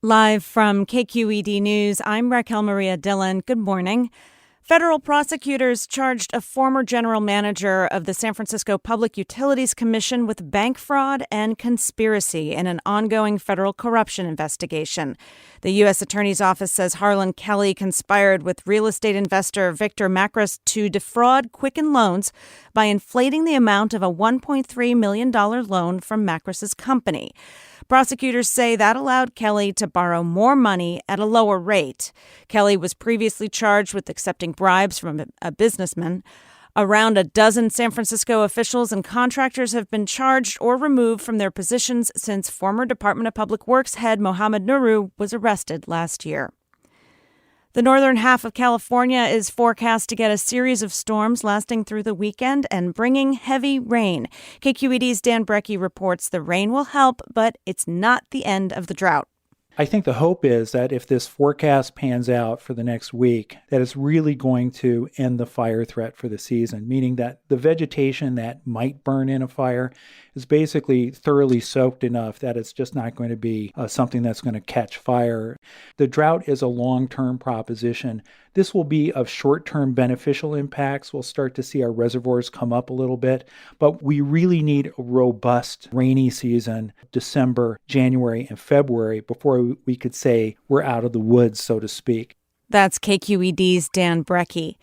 Live from KQED News, I'm Raquel Maria Dillon. Good morning. Federal prosecutors charged a former general manager of the San Francisco Public Utilities Commission with bank fraud and conspiracy in an ongoing federal corruption investigation. The U.S. Attorney's Office says Harlan Kelly conspired with real estate investor Victor Macris to defraud Quicken Loans by inflating the amount of a $1.3 million loan from Macris's company. Prosecutors say that allowed Kelly to borrow more money at a lower rate. Kelly was previously charged with accepting bribes from a businessman. Around a dozen San Francisco officials and contractors have been charged or removed from their positions since former Department of Public Works head Mohamed Nuru was arrested last year. The northern half of California is forecast to get a series of storms lasting through the weekend and bringing heavy rain. KQED's Dan Brecky reports the rain will help, but it's not the end of the drought. I think the hope is that if this forecast pans out for the next week, that it's really going to end the fire threat for the season, meaning that the vegetation that might burn in a fire is basically thoroughly soaked enough that it's just not going to be something that's going to catch fire. The drought is a long-term proposition. This will be of short-term beneficial impacts. We'll start to see our reservoirs come up a little bit, but we really need a robust rainy season, December, January, and February, before we could say we're out of the woods, so to speak. That's KQED's Dan Brecky.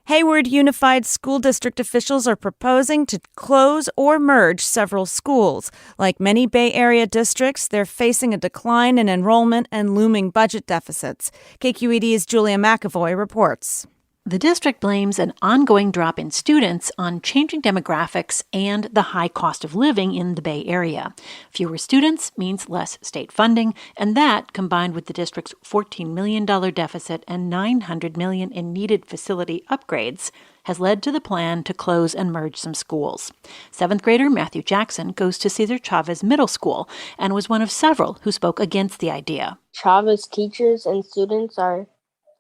Hayward Unified School District officials are proposing to close or merge several schools. Like many Bay Area districts, they're facing a decline in enrollment and looming budget deficits. KQED's Julia McAvoy reports. The district blames an ongoing drop in students on changing demographics and the high cost of living in the Bay Area. Fewer students means less state funding, and that, combined with the district's $14 million deficit and $900 million in needed facility upgrades, has led to the plan to close and merge some schools. Seventh grader Matthew Jackson goes to Cesar Chavez Middle School and was one of several who spoke against the idea. Chavez teachers and students are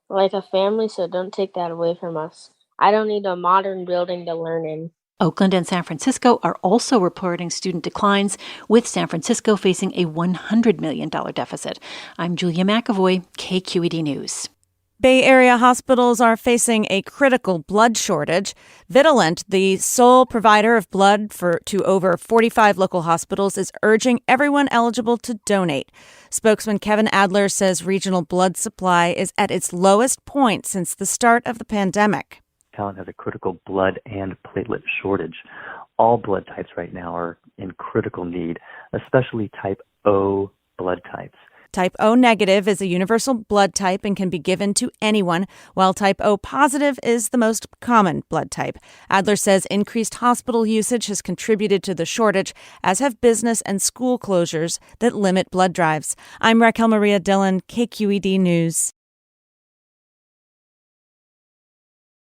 like a family, so don't take that away from us. I don't need a modern building to learn in. Oakland and San Francisco are also reporting student declines, with San Francisco facing a $100 million deficit. I'm Julia McAvoy, KQED News. Bay Area hospitals are facing a critical blood shortage. Vitalant, the sole provider of blood to over 45 local hospitals, is urging everyone eligible to donate. Spokesman Kevin Adler says regional blood supply is at its lowest point since the start of the pandemic. Vitalant has a critical blood and platelet shortage. All blood types right now are in critical need, especially type O blood types. Type O negative is a universal blood type and can be given to anyone, while type O positive is the most common blood type. Adler says increased hospital usage has contributed to the shortage, as have business and school closures that limit blood drives. I'm Raquel Maria Dillon, KQED News.